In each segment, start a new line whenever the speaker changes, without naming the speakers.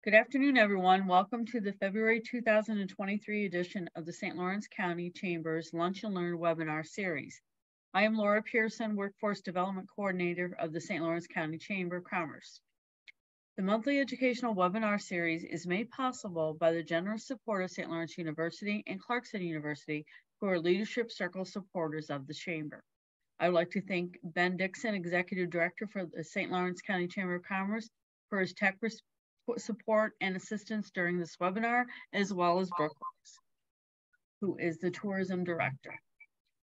Good afternoon, everyone. Welcome to the February 2023 edition of the St. Lawrence County Chamber's Lunch and Learn webinar series. I am Laura Pearson, Workforce Development Coordinator of the St. Lawrence County Chamber of Commerce. The monthly educational webinar series is made possible by the generous support of St. Lawrence University and Clarkson University, who are leadership circle supporters of the Chamber. I would like to thank Ben Dixon, Executive Director for the St. Lawrence County Chamber of Commerce, for his tech support and assistance during this webinar, as well as Brooke, who is the Tourism Director.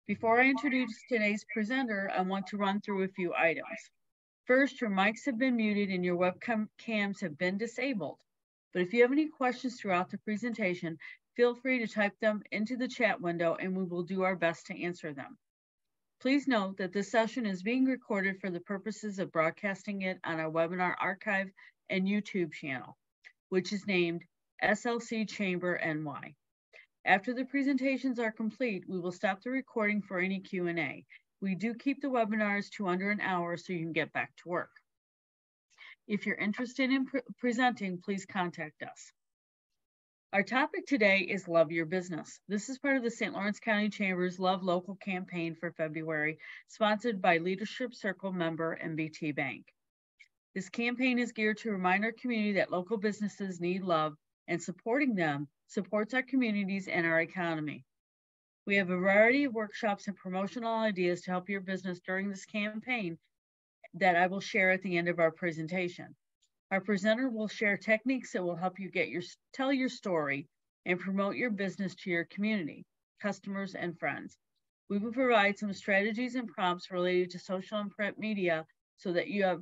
Before I introduce today's presenter, I want to run through a few items. First, your mics have been muted and your webcams have been disabled. But if you have any questions throughout the presentation, feel free to type them into the chat window and we will do our best to answer them. Please note that this session is being recorded for the purposes of broadcasting it on our webinar archive and YouTube channel, which is named SLC Chamber NY. After the presentations are complete, we will stop the recording for any Q&A. We do keep the webinars to under an hour so you can get back to work. If you're interested in presenting, please contact us. Our topic today is Love Your Business. This is part of the St. Lawrence County Chamber's Love Local campaign for February, sponsored by Leadership Circle member MBT Bank. This campaign is geared to remind our community that local businesses need love, and supporting them supports our communities and our economy. We have a variety of workshops and promotional ideas to help your business during this campaign that I will share at the end of our presentation. Our presenter will share techniques that will help you tell your story and promote your business to your community, customers, and friends. We will provide some strategies and prompts related to social and print media so that you have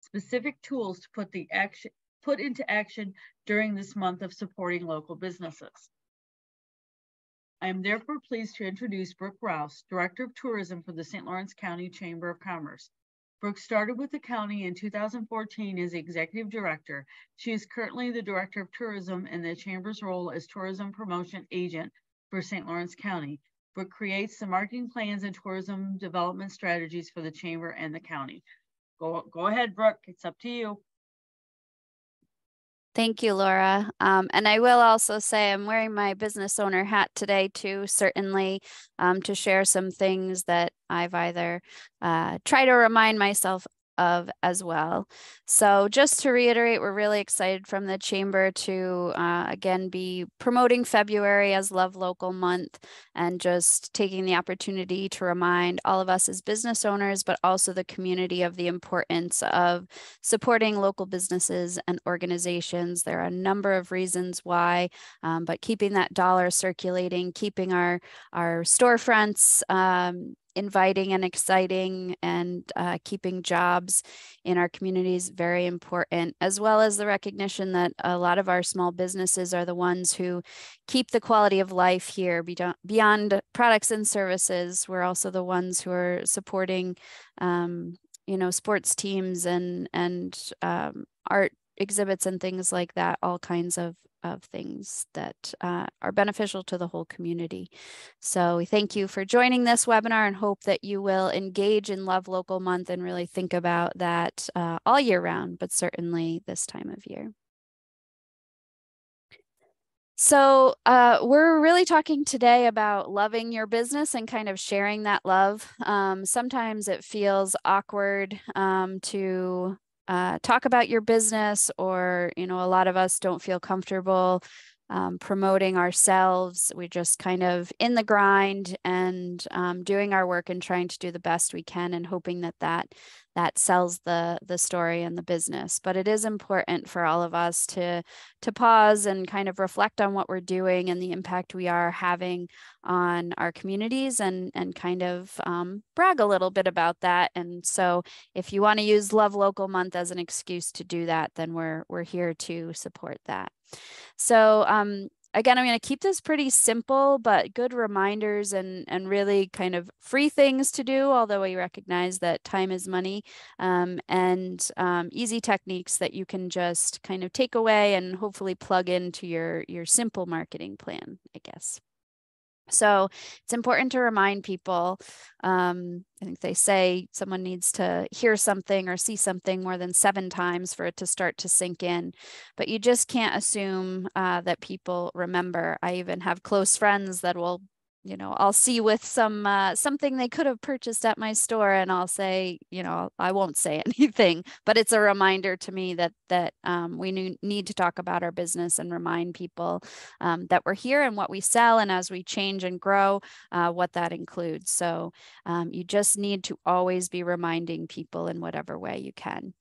specific tools to put into action during this month of supporting local businesses. I am therefore pleased to introduce Brooke Rouse, Director of Tourism for the St. Lawrence County Chamber of Commerce. Brooke started with the county in 2014 as Executive Director. She is currently the Director of Tourism in the Chamber's role as Tourism Promotion Agent for St. Lawrence County. Brooke creates the marketing plans and tourism development strategies for the Chamber and the county. Go ahead, Brooke, it's up to you.
Thank you, Laura. And I will also say I'm wearing my business owner hat today too, certainly to share some things that I've either tried to remind myself of as well. So just to reiterate, we're really excited from the Chamber to again be promoting February as Love Local Month and just taking the opportunity to remind all of us as business owners, but also the community, of the importance of supporting local businesses and organizations. There are a number of reasons why, but keeping that dollar circulating, keeping our storefronts inviting and exciting, and keeping jobs in our communities very important, as well as the recognition that a lot of our small businesses are the ones who keep the quality of life here beyond products and services. We're also the ones who are supporting sports teams and art exhibits and things like that, all kinds of things that are beneficial to the whole community. So we thank you for joining this webinar and hope that you will engage in Love Local Month and really think about that all year round, but certainly this time of year. So we're really talking today about loving your business and kind of sharing that love. Sometimes it feels awkward to talk about your business, or, a lot of us don't feel comfortable promoting ourselves. We're just kind of in the grind and doing our work and trying to do the best we can and hoping that sells the story and the business. But it is important for all of us to pause and kind of reflect on what we're doing and the impact we are having on our communities, and kind of brag a little bit about that. And so if you want to use Love Local Month as an excuse to do that, then we're here to support that. So again, I'm going to keep this pretty simple, but good reminders and really kind of free things to do, although we recognize that time is money, and easy techniques that you can just kind of take away and hopefully plug into your simple marketing plan, I guess. So it's important to remind people. I think they say someone needs to hear something or see something more than 7 times for it to start to sink in. But you just can't assume that people remember. I even have close friends that will, I'll see with something they could have purchased at my store, and I'll say, I won't say anything, but it's a reminder to me that we need to talk about our business and remind people that we're here and what we sell, and as we change and grow, what that includes. So you just need to always be reminding people in whatever way you can.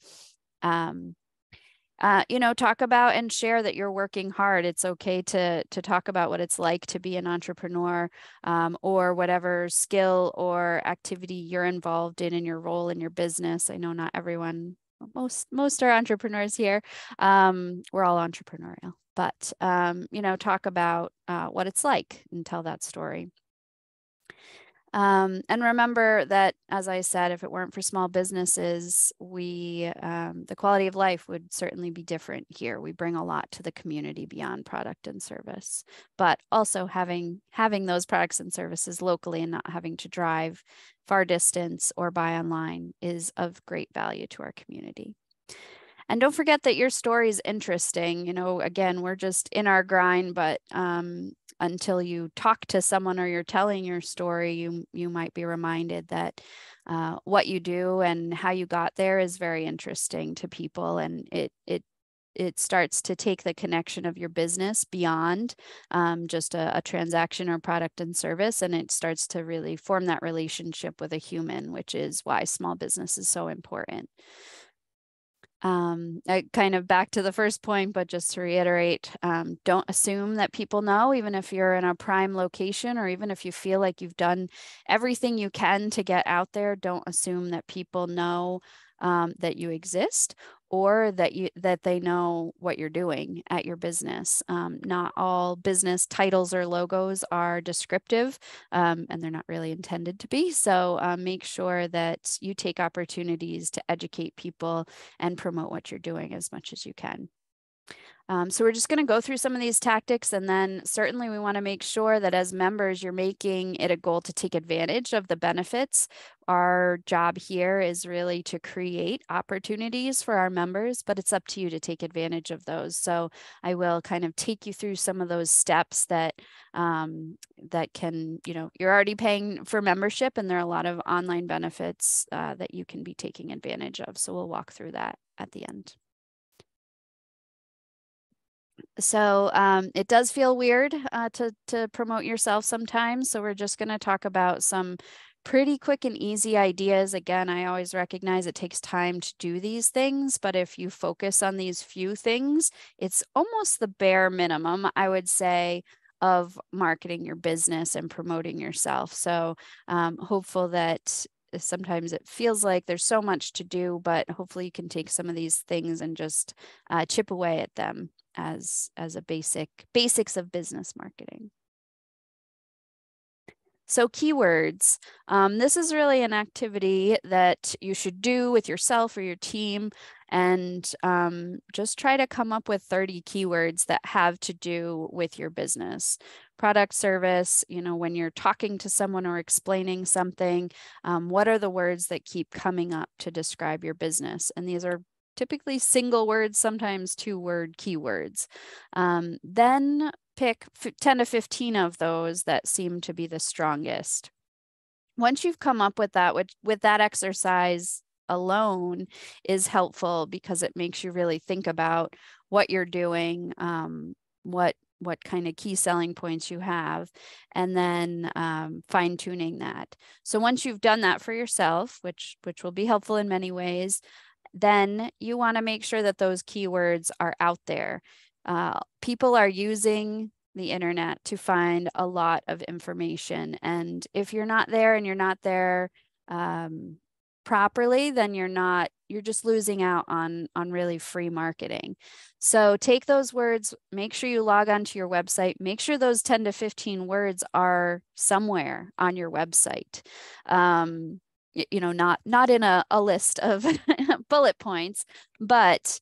Talk about and share that you're working hard. It's okay to talk about what it's like to be an entrepreneur, or whatever skill or activity you're involved in your role in your business. I know not everyone, most are entrepreneurs here. We're all entrepreneurial, but talk about what it's like and tell that story. And remember that, as I said, if it weren't for small businesses, the quality of life would certainly be different here. We bring a lot to the community beyond product and service, but also having those products and services locally and not having to drive far distance or buy online is of great value to our community. And don't forget that your story is interesting. Again, we're just in our grind, but until you talk to someone or you're telling your story, you might be reminded that what you do and how you got there is very interesting to people, and it starts to take the connection of your business beyond just a transaction or product and service, and it starts to really form that relationship with a human, which is why small business is so important. Kind of back to the first point, but just to reiterate, don't assume that people know, even if you're in a prime location, or even if you feel like you've done everything you can to get out there. Don't assume that people know that you exist, or that they know what you're doing at your business. Not all business titles or logos are descriptive, and they're not really intended to be. So make sure that you take opportunities to educate people and promote what you're doing as much as you can. So we're just going to go through some of these tactics, and then certainly we want to make sure that as members, you're making it a goal to take advantage of the benefits. Our job here is really to create opportunities for our members, but it's up to you to take advantage of those. So I will kind of take you through some of those steps that can, you're already paying for membership, and there are a lot of online benefits that you can be taking advantage of. So we'll walk through that at the end. So it does feel weird to promote yourself sometimes. So we're just going to talk about some pretty quick and easy ideas. Again, I always recognize it takes time to do these things, but if you focus on these few things, it's almost the bare minimum, I would say, of marketing your business and promoting yourself. So hopeful that sometimes it feels like there's so much to do, but hopefully you can take some of these things and just chip away at them as a basics of business marketing. So keywords, this is really an activity that you should do with yourself or your team, and just try to come up with 30 keywords that have to do with your business. Product, service, when you're talking to someone or explaining something, what are the words that keep coming up to describe your business? And these are typically single words, sometimes 2-word keywords. Then pick 10 to 15 of those that seem to be the strongest. Once you've come up with that, with that exercise alone is helpful, because it makes you really think about what you're doing, what kind of key selling points you have, and then fine tuning that. So once you've done that for yourself, which will be helpful in many ways, then you want to make sure that those keywords are out there. People are using the internet to find a lot of information. And if you're not there and you're not there properly, then you're just losing out on really free marketing. So take those words, make sure you log onto your website, make sure those 10 to 15 words are somewhere on your website. Not in a list of bullet points, but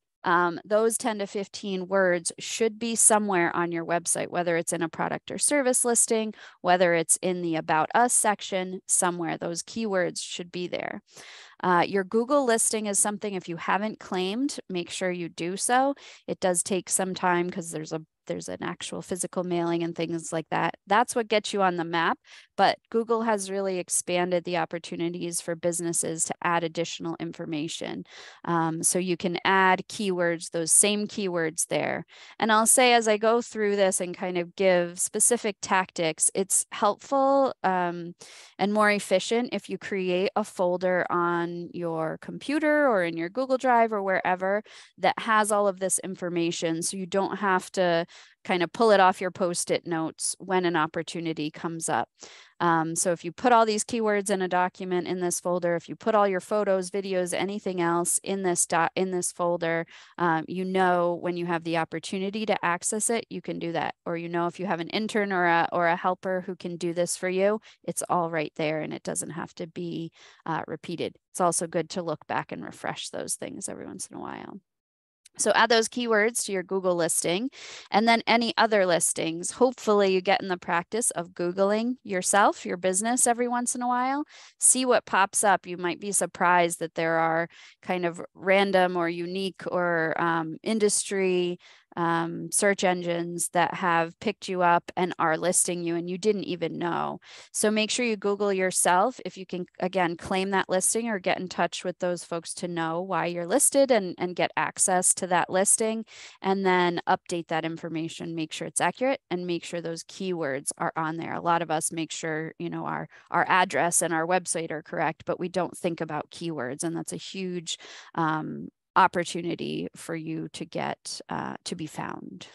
those 10 to 15 words should be somewhere on your website, whether it's in a product or service listing, whether it's in the About Us section, somewhere. Those keywords should be there. Your Google listing is something, if you haven't claimed, make sure you do so. It does take some time because there's an actual physical mailing and things like that. That's what gets you on the map. But Google has really expanded the opportunities for businesses to add additional information. So you can add keywords, those same keywords there. And I'll say, as I go through this and kind of give specific tactics, it's helpful and more efficient if you create a folder on your computer or in your Google Drive or wherever that has all of this information, so you don't have to kind of pull it off your Post-it notes when an opportunity comes up. So if you put all these keywords in a document in this folder, if you put all your photos, videos, anything else in this folder, you know when you have the opportunity to access it, you can do that. Or you know if you have an intern or a helper who can do this for you, it's all right there and it doesn't have to be repeated. It's also good to look back and refresh those things every once in a while. So add those keywords to your Google listing, and then any other listings. Hopefully you get in the practice of Googling yourself, your business every once in a while. See what pops up. You might be surprised that there are kind of random or unique or industry search engines that have picked you up and are listing you and you didn't even know. So make sure you Google yourself if you can, again, claim that listing or get in touch with those folks to know why you're listed and get access to that listing, and then update that information, make sure it's accurate and make sure those keywords are on there. A lot of us make sure, you know, our address and our website are correct, but we don't think about keywords, and that's a huge opportunity for you to get to be found.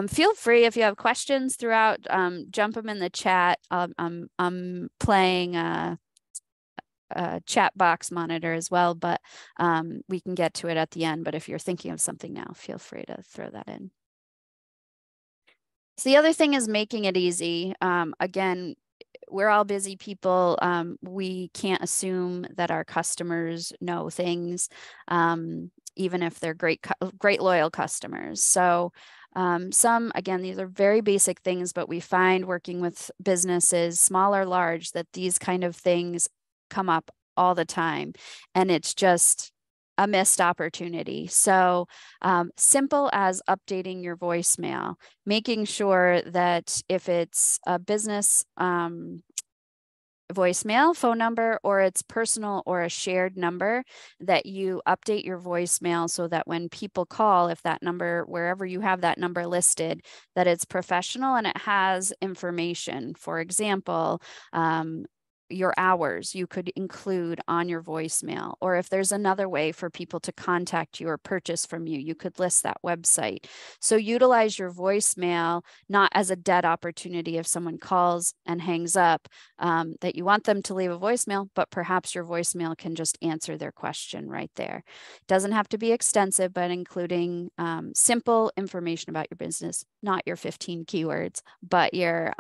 Feel free, if you have questions throughout, jump them in the chat. I'm playing a chat box monitor as well, but we can get to it at the end. But if you're thinking of something now, feel free to throw that in. So the other thing is making it easy. Again, we're all busy people. We can't assume that our customers know things, even if they're great loyal customers. So again, these are very basic things, but we find working with businesses, small or large, that these kind of things come up all the time, and it's just a missed opportunity. So simple as updating your voicemail, making sure that if it's a business voicemail phone number or it's personal or a shared number, that you update your voicemail so that when people call, if that number, wherever you have that number listed, that it's professional and it has information. For example, your hours you could include on your voicemail, or if there's another way for people to contact you or purchase from you, you could list that website. So utilize your voicemail not as a dead opportunity if someone calls and hangs up, that you want them to leave a voicemail, but perhaps your voicemail can just answer their question right there. It doesn't have to be extensive, but including simple information about your business, not your 15 keywords, but your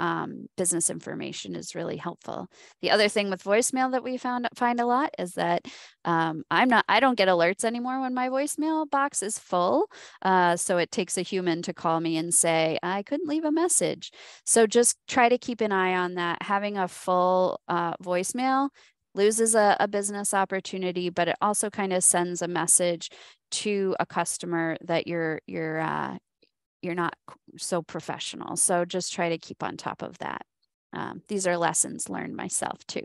business information is really helpful. The other thing with voicemail that we find a lot is that I don't get alerts anymore when my voicemail box is full. So it takes a human to call me and say, I couldn't leave a message. So just try to keep an eye on that. Having a full voicemail loses a business opportunity, but it also kind of sends a message to a customer that you're not so professional. So just try to keep on top of that. These are lessons learned myself too.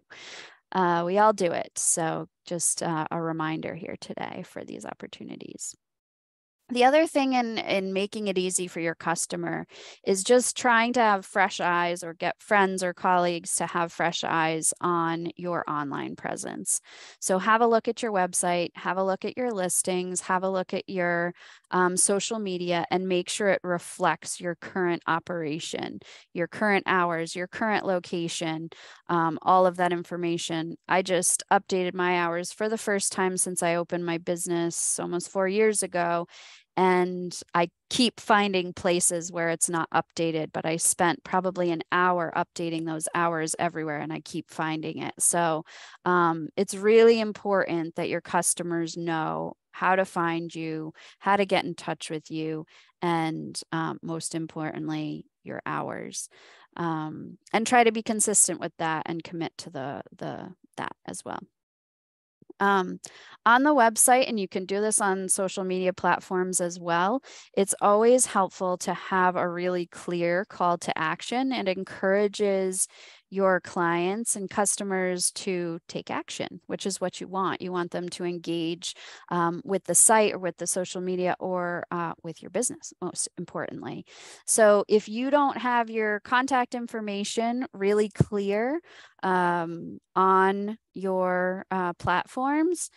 We all do it. So just a reminder here today for these opportunities. The other thing in making it easy for your customer is just trying to have fresh eyes, or get friends or colleagues to have fresh eyes on your online presence. So have a look at your website, have a look at your listings, have a look at your social media, and make sure it reflects your current operation, your current hours, your current location, all of that information. I just updated my hours for the first time since I opened my business almost 4 years ago. And I keep finding places where it's not updated, but I spent probably an hour updating those hours everywhere, and I keep finding it. So it's really important that your customers know how to find you, how to get in touch with you, and most importantly, your hours. And try to be consistent with that and commit to that as well. On the website, and you can do this on social media platforms as well, it's always helpful to have a really clear call to action. It encourages your clients and customers to take action, which is what you want. You want them to engage with the site or with the social media or with your business, most importantly. So if you don't have your contact information really clear on your platforms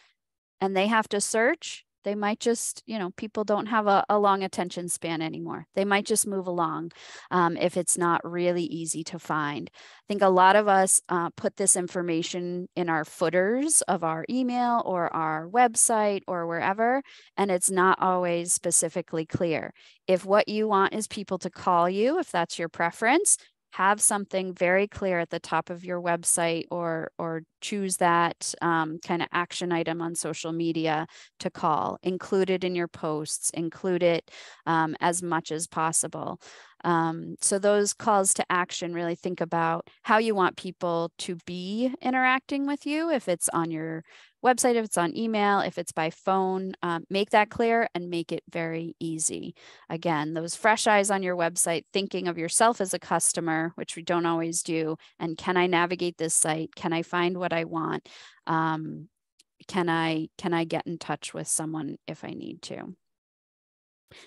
and they have to search, they might just, people don't have a long attention span anymore. They might just move along if it's not really easy to find. I think a lot of us put this information in our footers of our email or our website or wherever, and it's not always specifically clear. If what you want is people to call you, if that's your preference, have something very clear at the top of your website or choose that kind of action item on social media to call. Include it in your posts, include it as much as possible. So those calls to action, really think about how you want people to be interacting with you. If it's on your website, if it's on email, if it's by phone, make that clear and make it very easy. Again, those fresh eyes on your website, thinking of yourself as a customer, which we don't always do. And can I navigate this site? Can I find what I want? Can I get in touch with someone if I need to?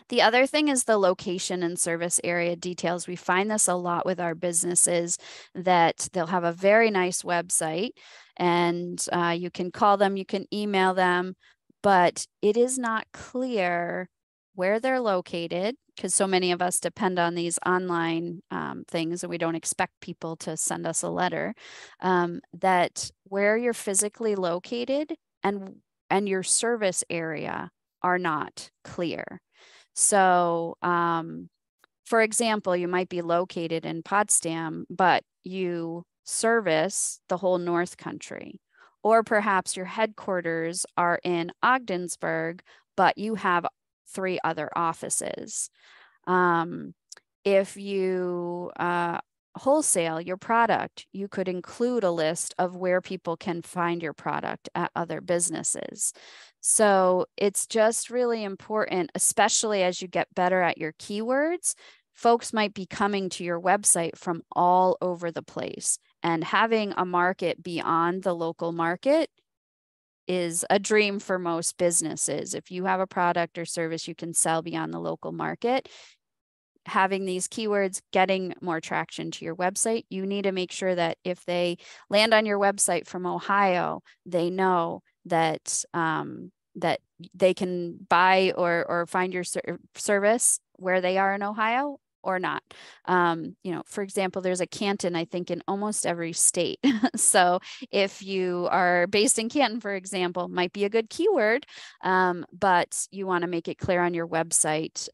The other thing is the location and service area details. We find this a lot with our businesses, that they'll have a very nice website and you can call them, you can email them, but it is not clear where they're located, because so many of us depend on these online things and we don't expect people to send us a letter, that where you're physically located and your service area are not clear. So, for example, you might be located in Potsdam, but you service the whole North Country. Or perhaps your headquarters are in Ogdensburg, but you have 3 other offices. If you wholesale your product, you could include a list of where people can find your product at other businesses. So it's just really important, especially as you get better at your keywords. Folks might be coming to your website from all over the place, and having a market beyond the local market is a dream for most businesses. If you have a product or service you can sell beyond the local market, having these keywords, getting more traction to your website, you need to make sure that if they land on your website from Ohio, they know that that they can buy or find your service where they are in Ohio or not. For example, there's a Canton, I think, in almost every state. So if you are based in Canton, for example, might be a good keyword, but you want to make it clear on your website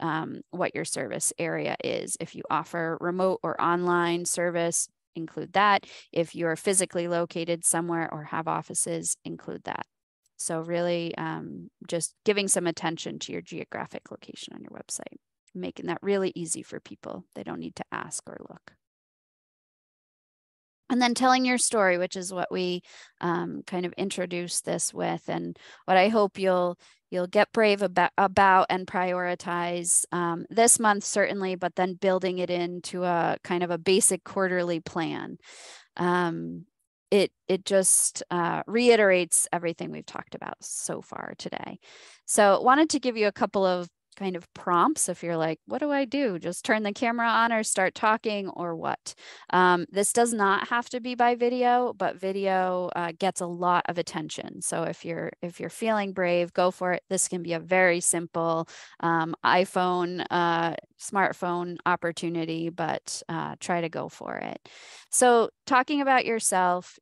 what your service area is. If you offer remote or online service, include that. If you're physically located somewhere or have offices, include that. So really just giving some attention to your geographic location on your website, making that really easy for people. They don't need to ask or look. And then telling your story, which is what we kind of introduced this with, and what I hope you'll get brave about and prioritize this month, certainly, but then building it into a kind of a basic quarterly plan. It just reiterates everything we've talked about so far today. So wanted to give you a couple of kind of prompts if you're like, what do I do? Just turn the camera on or start talking or what? This does not have to be by video, but video gets a lot of attention. So if you're feeling brave, go for it. This can be a very simple iPhone, smartphone opportunity, but try to go for it. So talking about yourself,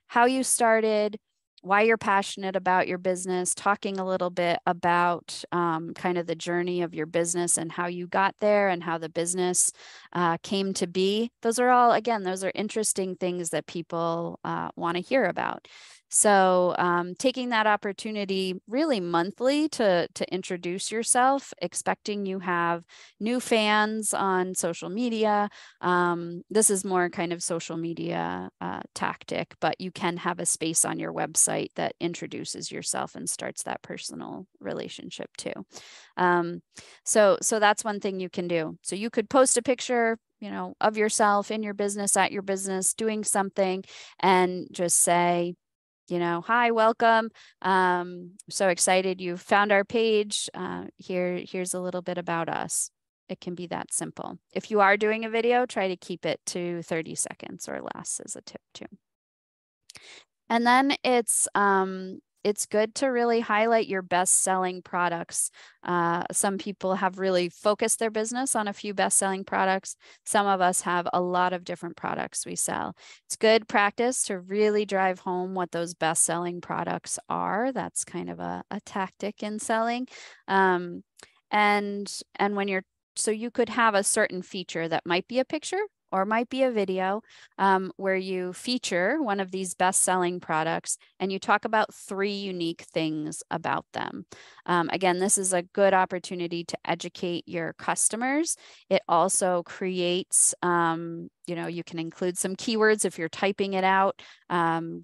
how you started, why you're passionate about your business, talking a little bit about kind of the journey of your business and how you got there and how the business came to be. Those are all, again, those are interesting things that people want to hear about. So taking that opportunity really monthly to introduce yourself, expecting you have new fans on social media. This is more kind of social media tactic, but you can have a space on your website that introduces yourself and starts that personal relationship too. So that's one thing you can do. So you could post a picture, you know, of yourself in your business, at your business, doing something, and just say, you know, hi, welcome. So excited you found our page. Here's a little bit about us. It can be that simple. If you are doing a video, try to keep it to 30 seconds or less as a tip too. And then it's good to really highlight your best-selling products. Some people have really focused their business on a few best-selling products. Some of us have a lot of different products we sell. It's good practice to really drive home what those best-selling products are. That's kind of a tactic in selling. And when you're, so you could have a certain feature that might be a picture or might be a video where you feature one of these best-selling products and you talk about 3 unique things about them. Again, this is a good opportunity to educate your customers. It also creates, you know, you can include some keywords if you're typing it out.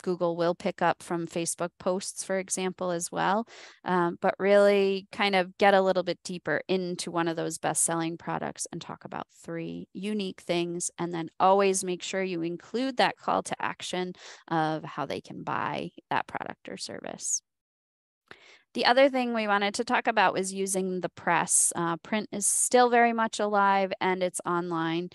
Google will pick up from Facebook posts, for example, as well. But really kind of get a little bit deeper into one of those best-selling products and talk about 3 unique things. And then always make sure you include that call to action of how they can buy that product or service. The other thing we wanted to talk about was using the press. Print is still very much alive and it's online.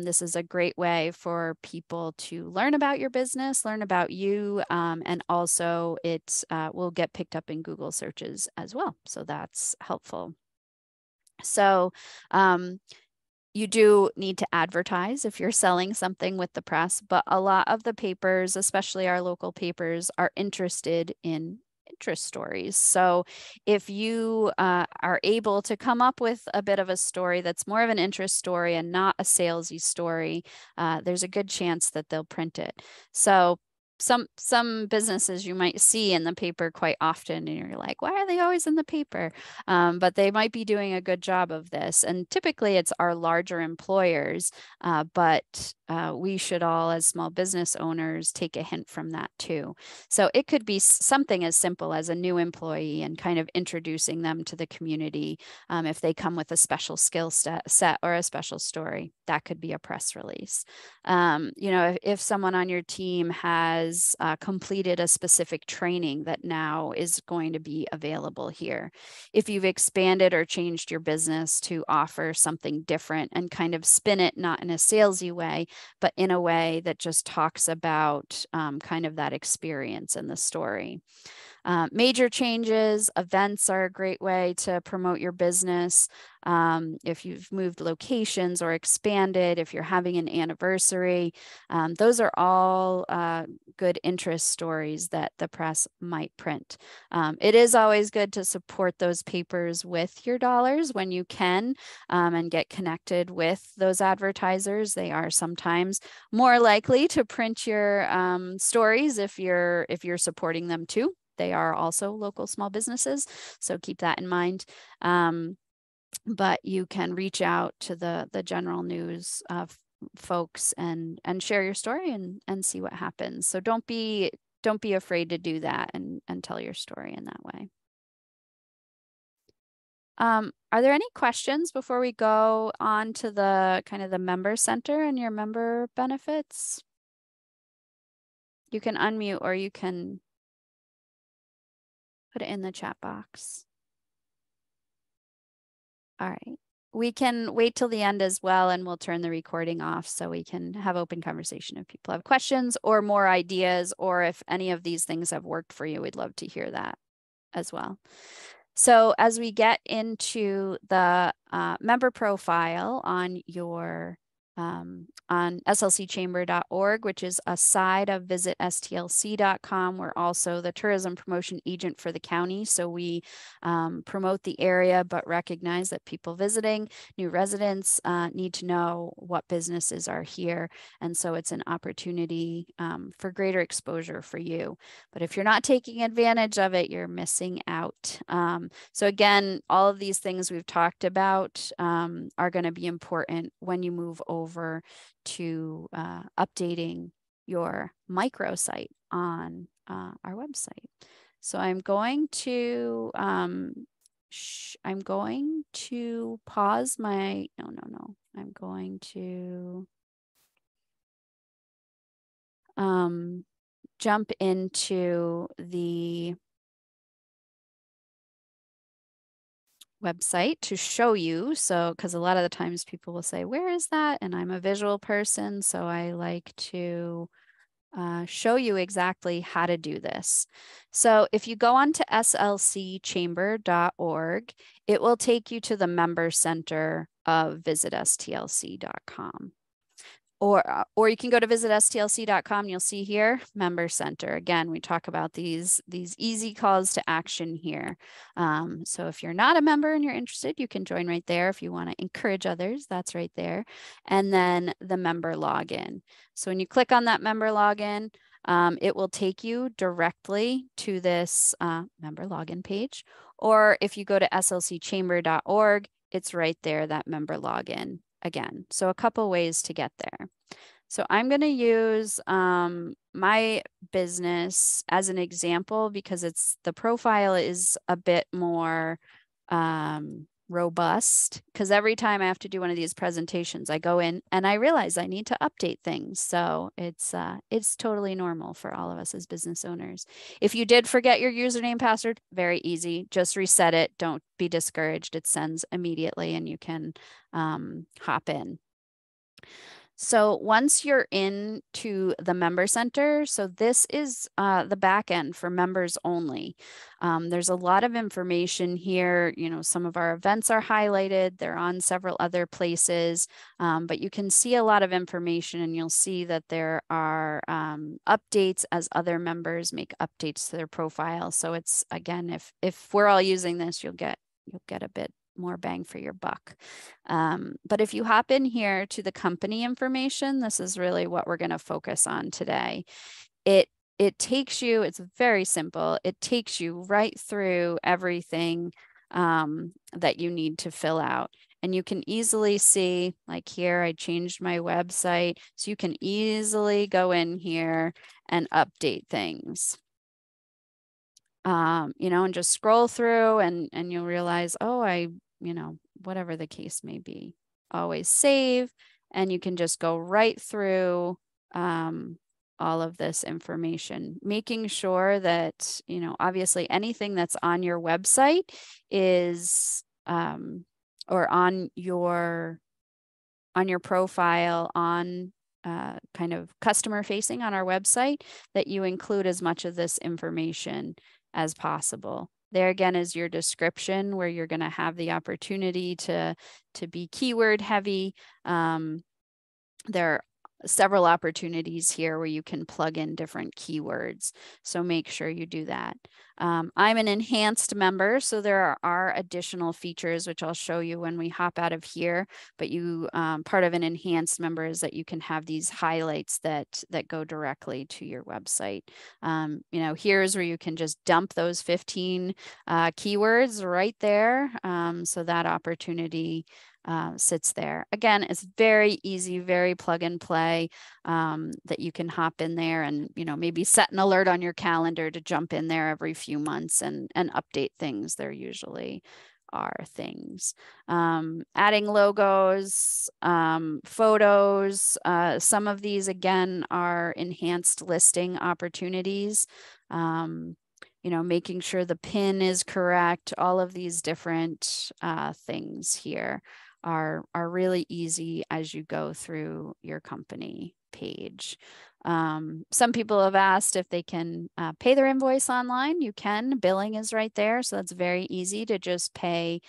This is a great way for people to learn about your business, learn about you, and also it will get picked up in Google searches as well. So that's helpful. So you do need to advertise if you're selling something with the press, but a lot of the papers, especially our local papers, are interested in interest stories. So if you are able to come up with a bit of a story that's more of an interest story and not a salesy story, there's a good chance that they'll print it. So some businesses you might see in the paper quite often and you're like, why are they always in the paper? But they might be doing a good job of this. And typically it's our larger employers, but we should all as small business owners take a hint from that too. So it could be something as simple as a new employee and kind of introducing them to the community. If they come with a special skill set or a special story, that could be a press release. You know, if someone on your team has completed a specific training that now is going to be available here. If you've expanded or changed your business to offer something different and kind of spin it, not in a salesy way, but in a way that just talks about kind of that experience in the story. Major changes, events are a great way to promote your business. If you've moved locations or expanded, if you're having an anniversary, those are all good interest stories that the press might print. It is always good to support those papers with your dollars when you can and get connected with those advertisers. They are sometimes more likely to print your stories if you're supporting them too. They are also local small businesses, so keep that in mind. But you can reach out to the general news folks and share your story and see what happens. So don't be afraid to do that and tell your story in that way. Are there any questions before we go on to the kind of the member center and your member benefits? You can unmute or you can put it in the chat box. All right. We can wait till the end as well, and we'll turn the recording off so we can have open conversation if people have questions or more ideas, or if any of these things have worked for you, we'd love to hear that as well. So as we get into the member profile on your on slcchamber.org, which is a side of visitstlc.com. We're also the tourism promotion agent for the county. So we promote the area, but recognize that people visiting, new residents need to know what businesses are here. And so it's an opportunity for greater exposure for you. But if you're not taking advantage of it, you're missing out. So again, all of these things we've talked about are going to be important when you move over to updating your microsite on our website. So I'm going to pause my, no. I'm going to jump into the website to show you. So, because a lot of the times people will say, where is that? And I'm a visual person, so I like to show you exactly how to do this. So if you go on to slcchamber.org, it will take you to the member center of visitstlc.com. Or you can go to visitstlc.com. You'll see here, Member Center. Again, we talk about these easy calls to action here. So if you're not a member and you're interested, you can join right there. If you want to encourage others, that's right there. And then the member login. So when you click on that member login, it will take you directly to this member login page. Or if you go to slcchamber.org, it's right there, that member login again. So a couple ways to get there. So I'm going to use my business as an example because the profile is a bit more robust, because every time I have to do one of these presentations, I go in and I realize I need to update things. So it's totally normal for all of us as business owners. If you did forget your username password, very easy. Just reset it. Don't be discouraged. It sends immediately and you can hop in. So once you're into the member center, so this is the back end for members only. There's a lot of information here. You know, some of our events are highlighted. They're on several other places, but you can see a lot of information and you'll see that there are updates as other members make updates to their profile. So it's, again, if we're all using this, you'll get a bit more bang for your buck. But if you hop in here to the company information, this is really what we're going to focus on today. It takes you, it's very simple. It takes you right through everything that you need to fill out. And you can easily see, like here, I changed my website. So you can easily go in here and update things. You know, and just scroll through and you'll realize, oh, whatever the case may be, always save. And you can just go right through all of this information, making sure that, you know, obviously anything that's on your website is, or on your profile, on kind of customer facing on our website, that you include as much of this information as possible. There again is your description where you're going to have the opportunity to be keyword heavy. There are several opportunities here where you can plug in different keywords. So make sure you do that. I'm an enhanced member, so there are additional features, which I'll show you when we hop out of here. But you, part of an enhanced member is that you can have these highlights that go directly to your website. You know, here's where you can just dump those 15 keywords right there. So that opportunity sits there. Again, it's very easy, very plug and play, that you can hop in there and, you know, maybe set an alert on your calendar to jump in there every few months and update things. There usually are things. Adding logos, photos. Some of these, again, are enhanced listing opportunities. You know, making sure the PIN is correct. All of these different things here are really easy as you go through your company page. Some people have asked if they can pay their invoice online. You can. Billing is right there, so that's very easy to just pay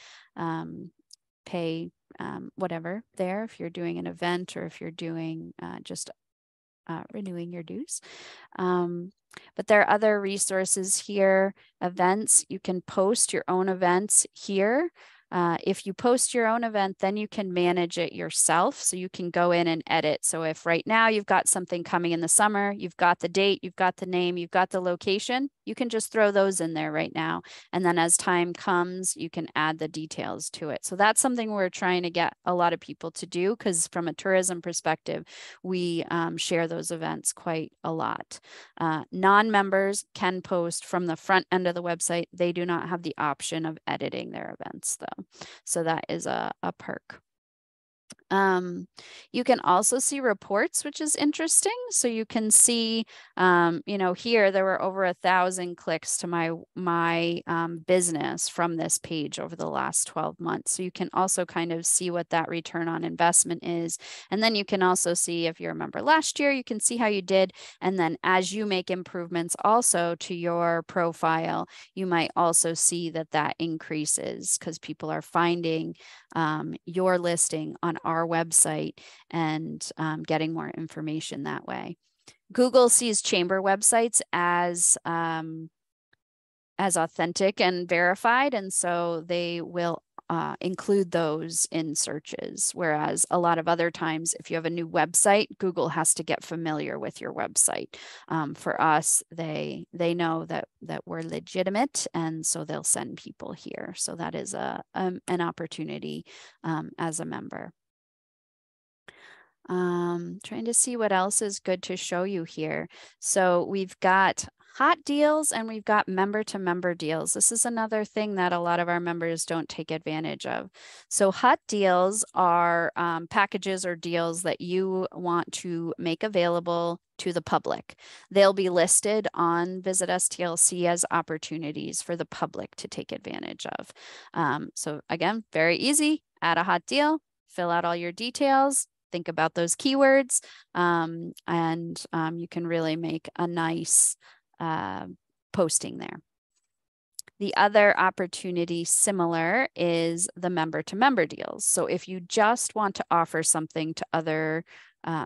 whatever there, if you're doing an event or if you're doing just renewing your dues. But there are other resources here, events. You can post your own events here. If you post your own event, then you can manage it yourself. So you can go in and edit. So if right now you've got something coming in the summer, you've got the date, you've got the name, you've got the location, you can just throw those in there right now. And then as time comes, you can add the details to it. So that's something we're trying to get a lot of people to do, because from a tourism perspective, we share those events quite a lot. Non-members can post from the front end of the website. They do not have the option of editing their events though. So that is a perk. You can also see reports, which is interesting. So you can see, here there were over 1,000 clicks to my business from this page over the last 12 months. So you can also kind of see what that return on investment is. And then you can also see, if you remember last year, you can see how you did. And then as you make improvements also to your profile, you might also see that increases, because people are finding your listing on our website and getting more information that way. Google sees chamber websites as authentic and verified, and so they will include those in searches. Whereas a lot of other times, if you have a new website, Google has to get familiar with your website. For us, they know that we're legitimate, and so they'll send people here. So that is an opportunity as a member. Trying to see what else is good to show you here. So we've got hot deals and we've got member-to-member deals. This is another thing that a lot of our members don't take advantage of. So hot deals are packages or deals that you want to make available to the public. They'll be listed on Visit STLC as opportunities for the public to take advantage of. So again, very easy. Add a hot deal, fill out all your details, think about those keywords, and you can really make a nice posting there. The other opportunity similar is the member-to-member deals. So if you just want to offer something to other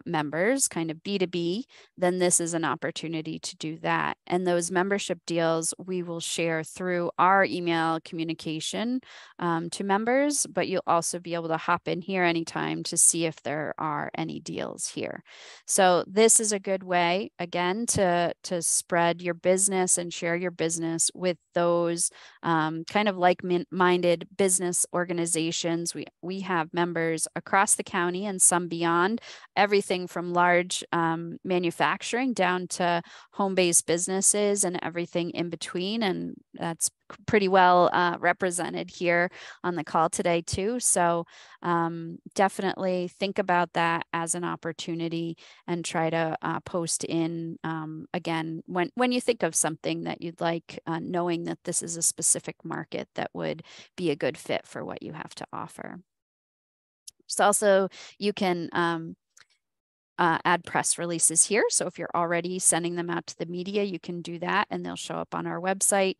members, kind of B2B, then this is an opportunity to do that. And those membership deals we will share through our email communication to members, but you'll also be able to hop in here anytime to see if there are any deals here. So this is a good way, again, to spread your business and share your business with those kind of like-minded business organizations. We have members across the county and some beyond, everything from large manufacturing down to home-based businesses and everything in between. And that's pretty well represented here on the call today too. So definitely think about that as an opportunity and try to post in, again, when you think of something that you'd like, knowing that this is a specific market that would be a good fit for what you have to offer. So also you can add press releases here. So if you're already sending them out to the media, you can do that and they'll show up on our website.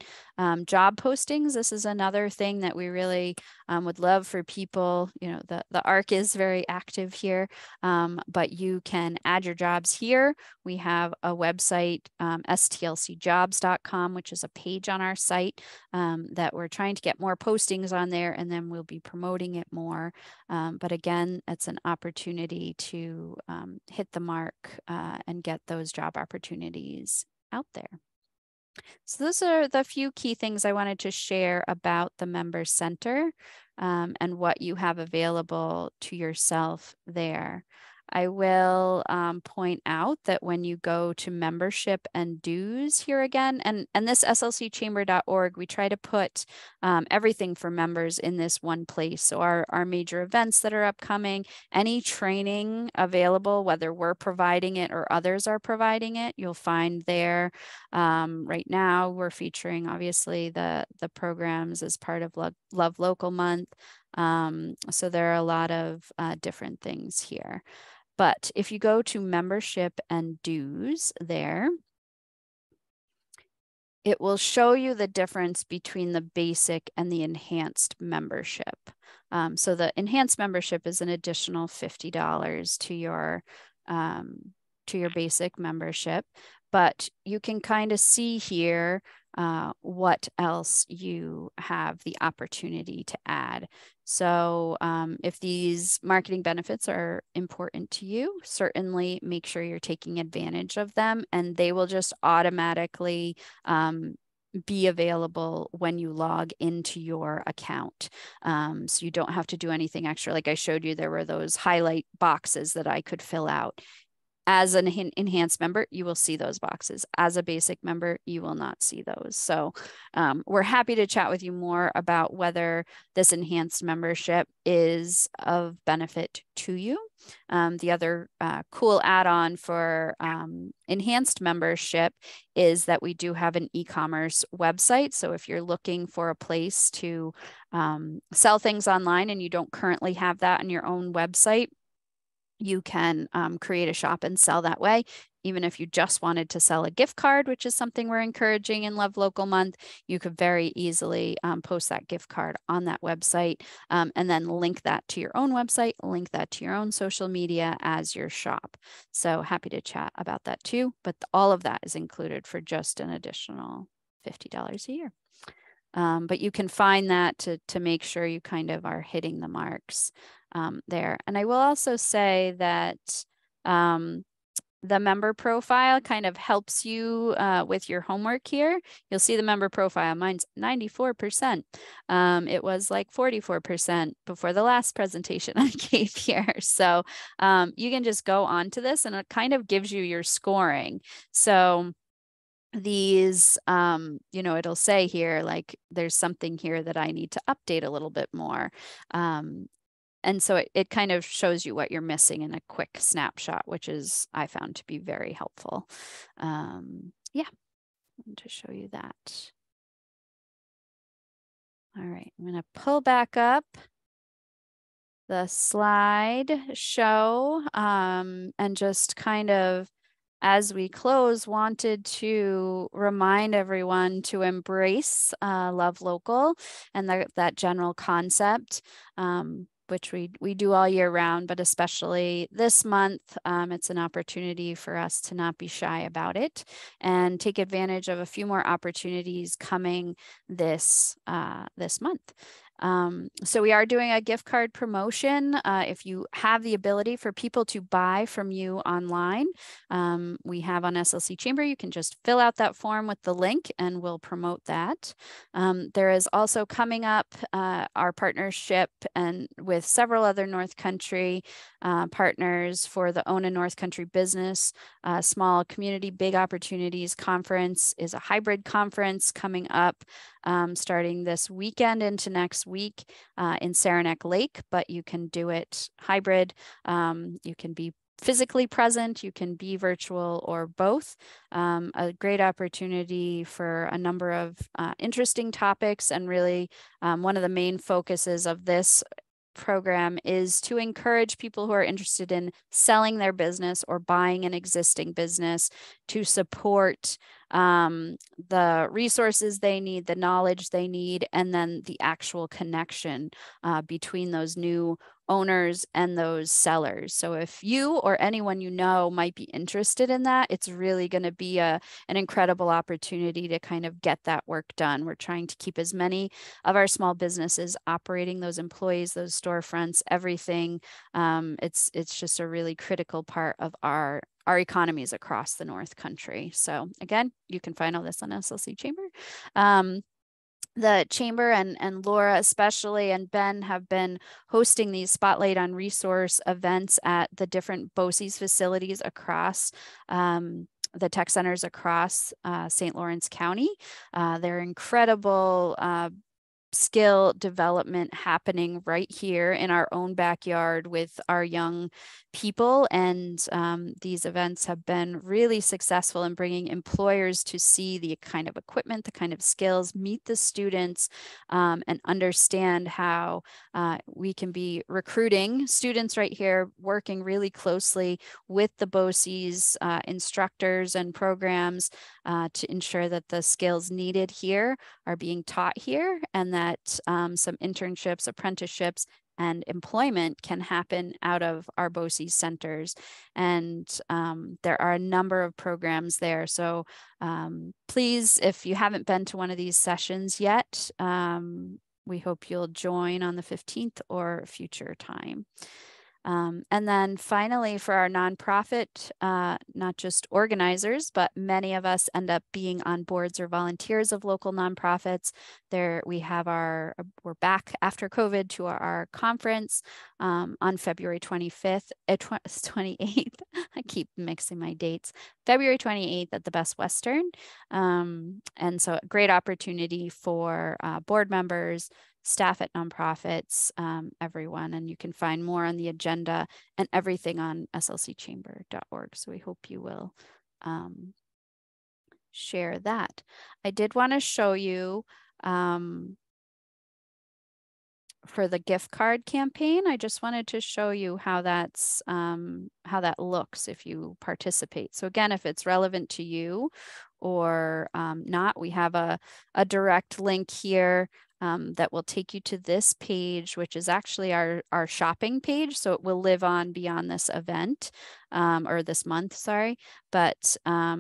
Job postings, this is another thing that we really would love for people. You know, the ARC is very active here, but you can add your jobs here. We have a website, stlcjobs.com, which is a page on our site that we're trying to get more postings on there, and then we'll be promoting it more. But again, it's an opportunity to hit the mark and get those job opportunities out there. So those are the few key things I wanted to share about the Member Center and what you have available to yourself there. I will point out that when you go to membership and dues here again, and this slcchamber.org, we try to put everything for members in this one place. So our major events that are upcoming, any training available, whether we're providing it or others are providing it, you'll find there. Right now, we're featuring obviously the programs as part of Love Local Month. So there are a lot of different things here. But if you go to membership and dues there, it will show you the difference between the basic and the enhanced membership. So the enhanced membership is an additional $50 to your basic membership, but you can kind of see here what else you have the opportunity to add. So if these marketing benefits are important to you, certainly make sure you're taking advantage of them, and they will just automatically be available when you log into your account. So you don't have to do anything extra. Like I showed you, there were those highlight boxes that I could fill out. As an enhanced member, you will see those boxes. As a basic member, you will not see those. So we're happy to chat with you more about whether this enhanced membership is of benefit to you. The other cool add-on for enhanced membership is that we do have an e-commerce website. So if you're looking for a place to sell things online and you don't currently have that on your own website, you can create a shop and sell that way. Even if you just wanted to sell a gift card, which is something we're encouraging in Love Local Month, you could very easily post that gift card on that website and then link that to your own website, link that to your own social media as your shop. So happy to chat about that too. But all of that is included for just an additional $50 a year. But you can find that to make sure you kind of are hitting the marks there. And I will also say that the member profile kind of helps you with your homework here. You'll see the member profile. Mine's 94%. It was like 44% before the last presentation I gave here. So you can just go on to this and it kind of gives you your scoring. So these, it'll say here, like, there's something here that I need to update a little bit more. And so it kind of shows you what you're missing in a quick snapshot, which is, I found to be very helpful. Yeah, I want to show you that. All right, I'm going to pull back up the slide show and just kind of, as we close, wanted to remind everyone to embrace Love Local and that general concept, which we do all year round, but especially this month, it's an opportunity for us to not be shy about it and take advantage of a few more opportunities coming this month. So we are doing a gift card promotion. If you have the ability for people to buy from you online, we have on SLC Chamber, you can just fill out that form with the link and we'll promote that. There is also coming up our partnership and with several other North Country partners for the Own a North Country Business Small Community Big Opportunities Conference is a hybrid conference coming up starting this weekend into next week in Saranac Lake, but you can do it hybrid. You can be physically present, you can be virtual or both. A great opportunity for a number of interesting topics, and really one of the main focuses of this program is to encourage people who are interested in selling their business or buying an existing business to support the resources they need, the knowledge they need, and then the actual connection between those new owners and those sellers. So if you or anyone you know might be interested in that, it's really going to be an incredible opportunity to kind of get that work done. We're trying to keep as many of our small businesses operating, those employees, those storefronts, everything. It's just a really critical part of our economies across the North Country. So again, you can find all this on SLC Chamber. The Chamber and Laura especially and Ben have been hosting these Spotlight on Resource events at the different BOCES facilities across the tech centers across St. Lawrence County. They're incredible skill development happening right here in our own backyard with our young people. And these events have been really successful in bringing employers to see the kind of equipment, the kind of skills, meet the students, and understand how we can be recruiting students right here, working really closely with the BOCES instructors and programs to ensure that the skills needed here are being taught here, and that some internships, apprenticeships, and employment can happen out of our BOCES centers. And there are a number of programs there. So please, if you haven't been to one of these sessions yet, we hope you'll join on the 15th or future time. And then finally, for our nonprofit, not just organizers, but many of us end up being on boards or volunteers of local nonprofits. There we have we're back after COVID to our conference on February 25th, 28th. I keep mixing my dates. February 28th at the Best Western. And so a great opportunity for board members, staff at nonprofits, everyone, and you can find more on the agenda and everything on slcchamber.org. So we hope you will share that. I did want to show you for the gift card campaign. I just wanted to show you how that's how that looks if you participate. So again, if it's relevant to you or not, we have a direct link here that will take you to this page, which is actually our shopping page. So it will live on beyond this event or this month, sorry. But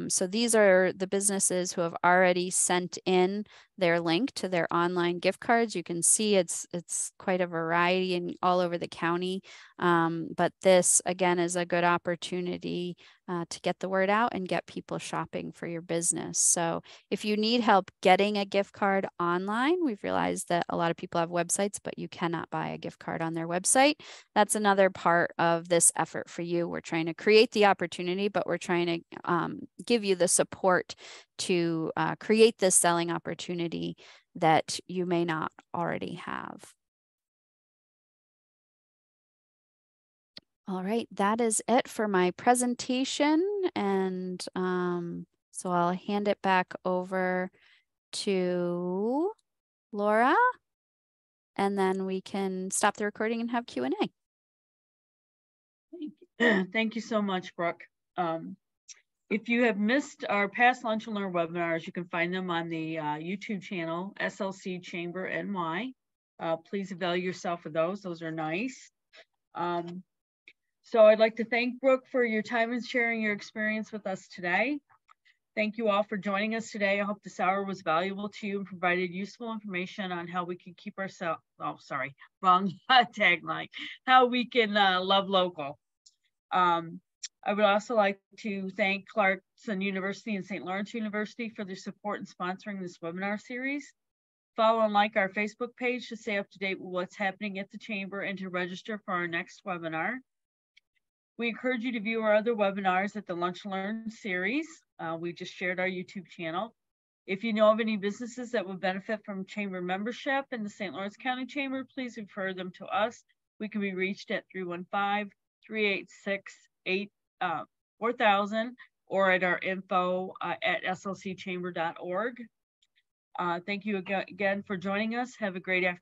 so these are the businesses who have already sent in their link to their online gift cards. You can see it's quite a variety and all over the county. But this again is a good opportunity to get the word out and get people shopping for your business. So if you need help getting a gift card online, we've realized that a lot of people have websites, but you cannot buy a gift card on their website. That's another part of this effort for you. We're trying to create the opportunity, but we're trying to give you the support to create this selling opportunity that you may not already have. All right, that is it for my presentation. And so I'll hand it back over to Laura, and then we can stop the recording and have Q&A.
Thank you so much, Brooke. If you have missed our past Lunch and Learn webinars, you can find them on the YouTube channel, SLC Chamber NY. Please avail yourself of those. Those are nice. So I'd like to thank Brooke for your time and sharing your experience with us today. Thank you all for joining us today. I hope this hour was valuable to you and provided useful information on how we can keep ourselves, oh, sorry, wrong tagline, how we can love local. I would also like to thank Clarkson University and St. Lawrence University for their support in sponsoring this webinar series. Follow and like our Facebook page to stay up to date with what's happening at the Chamber and to register for our next webinar. We encourage you to view our other webinars at the Lunch and Learn series. We just shared our YouTube channel. If you know of any businesses that would benefit from Chamber membership in the St. Lawrence County Chamber, please refer them to us. We can be reached at 315-386-4000 or at our info at slcchamber.org. Thank you again for joining us. Have a great afternoon.